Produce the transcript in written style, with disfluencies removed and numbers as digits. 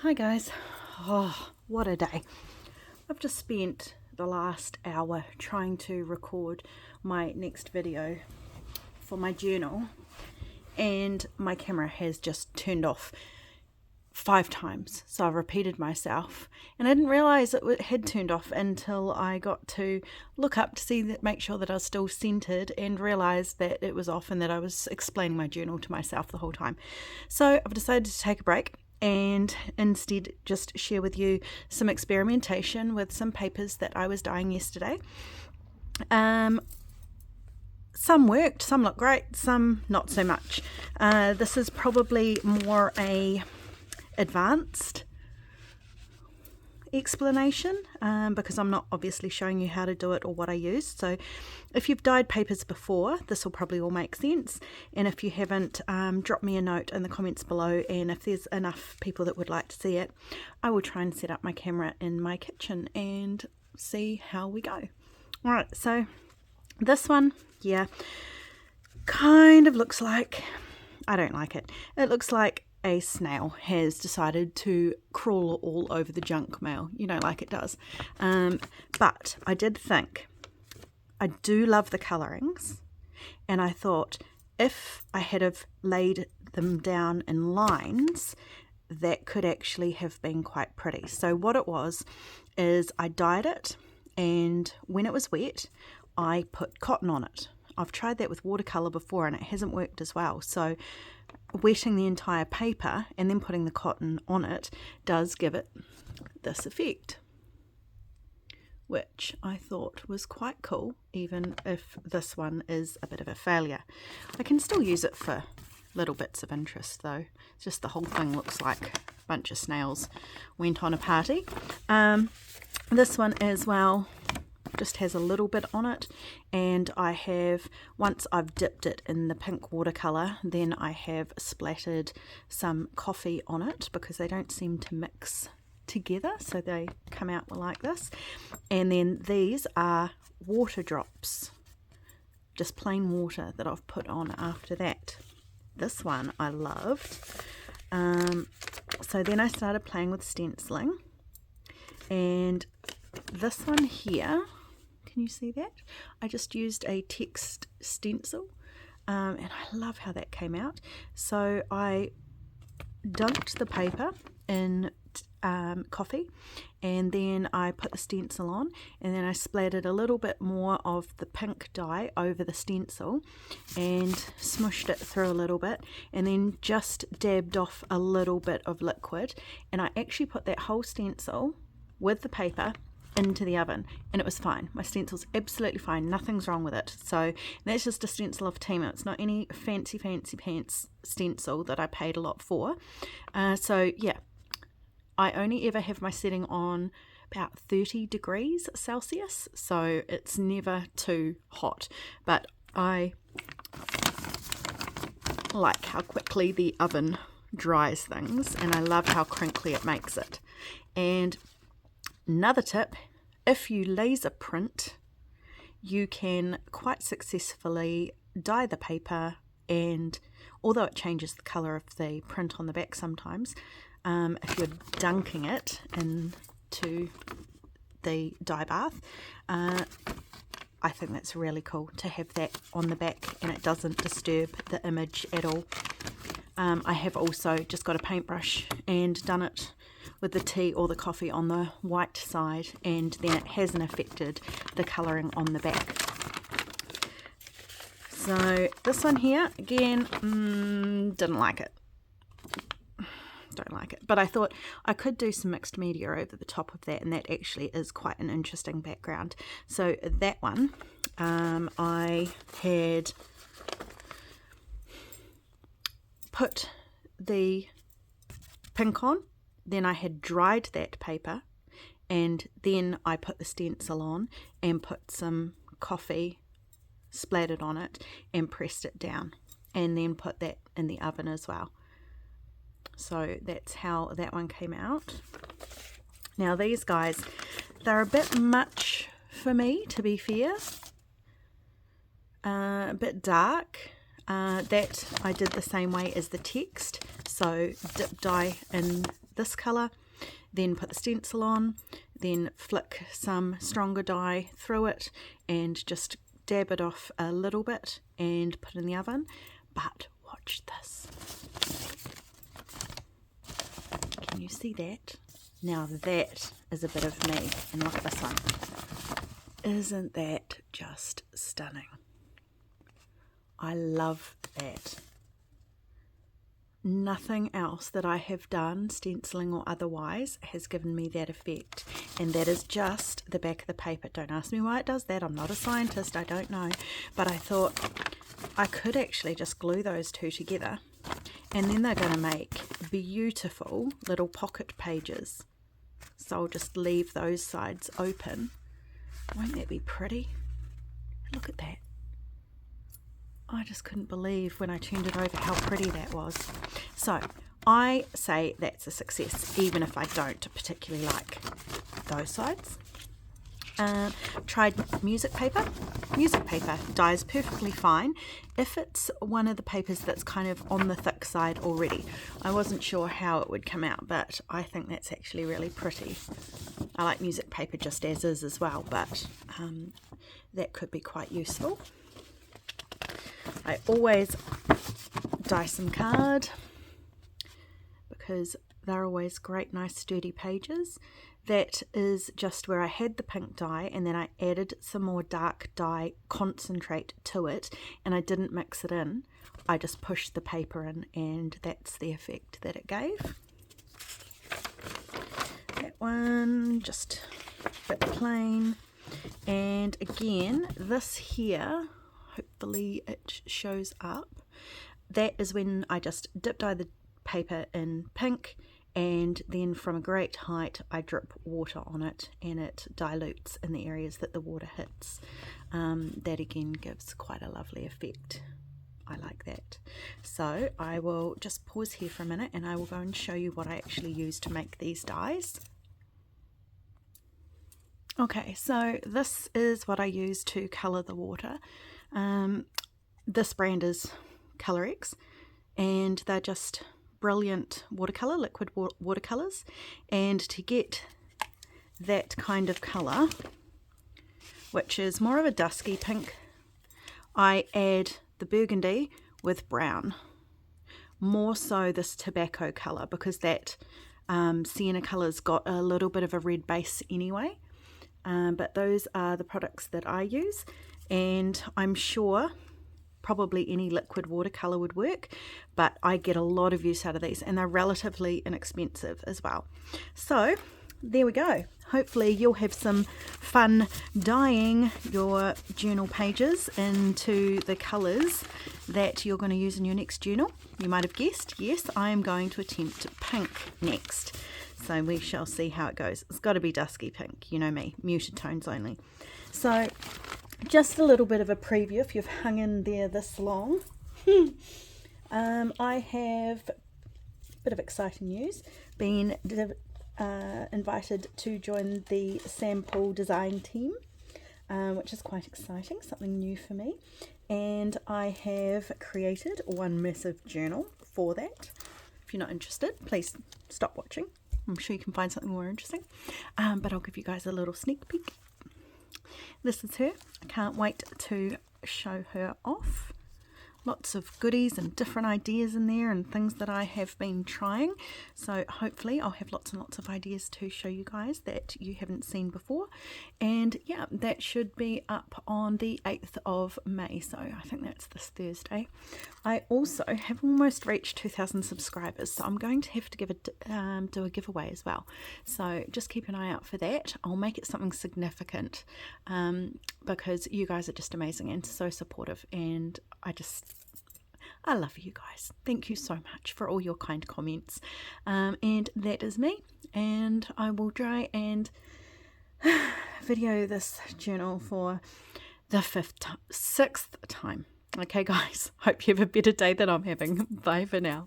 Hi guys. Oh, what a day. I've just spent the last hour trying to record my next video for my journal, and my camera has just turned off 5 times. So I've repeated myself, and I didn't realize it had turned off until I got to look up to see that, make sure that I was still centered, and realized that it was off and that I was explaining my journal to myself the whole time. So I've decided to take a break and instead just share with you some experimentation with some papers that I was dyeing yesterday. Some worked, some look great, some not so much. This is probably more a advanced explanation because I'm not obviously showing you how to do it or what I use. So if you've dyed papers before, this will probably all make sense, and if you haven't, drop me a note in the comments below, and if there's enough people that would like to see it, I will try and set up my camera in my kitchen and see how we go. Alright, so this one, yeah, kind of looks like, I don't like it. It looks like a snail has decided to crawl all over the junk mail, you know, like it does. But I did think, I do love the colorings, and I thought if I had have laid them down in lines, that could actually have been quite pretty. So what it was is I dyed it, and when it was wet, I put cotton on it. I've tried that with watercolor before and it hasn't worked as well. So wetting the entire paper and then putting the cotton on it does give it this effect, which I thought was quite cool, even if this one is a bit of a failure. I can still use it for little bits of interest though. It's just the whole thing looks like a bunch of snails went on a party. This one as well just has a little bit on it, and I have, once I've dipped it in the pink watercolor, then I have splattered some coffee on it because they don't seem to mix together, so they come out like this. And then these are water drops, just plain water that I've put on after that. This one I loved. So then I started playing with stenciling, and this one here, can you see that? I just used a text stencil, and I love how that came out. So I dunked the paper in coffee, and then I put the stencil on, and then I splattered a little bit more of the pink dye over the stencil and smushed it through a little bit, and then just dabbed off a little bit of liquid, and I actually put that whole stencil with the paper into the oven, and it was fine. My stencil's absolutely fine, nothing's wrong with it. So that's just a stencil of Temu. It's not any fancy pants stencil that I paid a lot for. So yeah, I only ever have my setting on about 30 degrees Celsius, so it's never too hot, but I like how quickly the oven dries things, and I love how crinkly it makes it. And another tip, if you laser print, you can quite successfully dye the paper, and although it changes the colour of the print on the back sometimes, if you're dunking it into the dye bath, I think that's really cool to have that on the back, and it doesn't disturb the image at all. I have also just got a paintbrush and done it with the tea or the coffee on the white side, and then it hasn't affected the colouring on the back. So this one here, again, didn't like it. Don't like it, but I thought I could do some mixed media over the top of that, and that actually is quite an interesting background. So that one, I had put the pink on, then I had dried that paper, and then I put the stencil on and put some coffee splattered on it and pressed it down, and then put that in the oven as well. So that's how that one came out. Now these guys, they're a bit much for me, to be fair. A bit dark. That I did the same way as the text. So dip dye in this colour, then put the stencil on, then flick some stronger dye through it and just dab it off a little bit and put it in the oven. But watch this. Can you see that? Now that is a bit of me. And look at this one. Isn't that just stunning? I love that. Nothing else that I have done, stenciling or otherwise, has given me that effect. And that is just the back of the paper. Don't ask me why it does that. I'm not a scientist. I don't know. But I thought I could actually just glue those two together. And then they're going to make beautiful little pocket pages. So I'll just leave those sides open. Won't that be pretty? Look at that. I just couldn't believe when I turned it over how pretty that was. So I say that's a success, even if I don't particularly like those sides. Tried music paper. Music paper dyes perfectly fine if it's one of the papers that's kind of on the thick side already. I wasn't sure how it would come out, but I think that's actually really pretty. I like music paper just as well, but that could be quite useful. I always dye some card because they're always great, nice, sturdy pages. That is just where I had the pink dye and then I added some more dark dye concentrate to it, and I didn't mix it in. I just pushed the paper in and that's the effect that it gave. That one, just a bit plain. And again, this here, hopefully it shows up. That is when I just dip dye the paper in pink, and then from a great height I drip water on it and it dilutes in the areas that the water hits. That again gives quite a lovely effect. I like that. So I will just pause here for a minute and I will go and show you what I actually use to make these dyes. Okay, so this is what I use to colour the water. This brand is ColourX, and they're just brilliant watercolour, liquid watercolours. And to get that kind of colour, which is more of a dusky pink, I add the burgundy with brown. More so this tobacco colour, because that sienna colour's got a little bit of a red base anyway. But those are the products that I use, and I'm sure probably any liquid watercolour would work, but I get a lot of use out of these and they're relatively inexpensive as well. So there we go. Hopefully you'll have some fun dyeing your journal pages into the colours that you're going to use in your next journal. You might have guessed, yes, I am going to attempt pink next. So we shall see how it goes. It's got to be dusky pink, you know me, muted tones only. So just a little bit of a preview if you've hung in there this long. I have a bit of exciting news. Been invited to join the sample design team, which is quite exciting, something new for me. And I have created one massive journal for that. If you're not interested, please stop watching. I'm sure you can find something more interesting. But I'll give you guys a little sneak peek. This is her. I can't wait to show her off. Lots of goodies and different ideas in there and things that I have been trying. So hopefully I'll have lots and lots of ideas to show you guys that you haven't seen before. And yeah, that should be up on the 8th of May. So I think that's this Thursday. I also have almost reached 2,000 subscribers. So I'm going to have to do a giveaway as well. So just keep an eye out for that. I'll make it something significant because you guys are just amazing and so supportive, and I love you guys. Thank you so much for all your kind comments. And that is me. And I will try and video this journal for the 6th time. Okay, guys. Hope you have a better day than I'm having. Bye for now.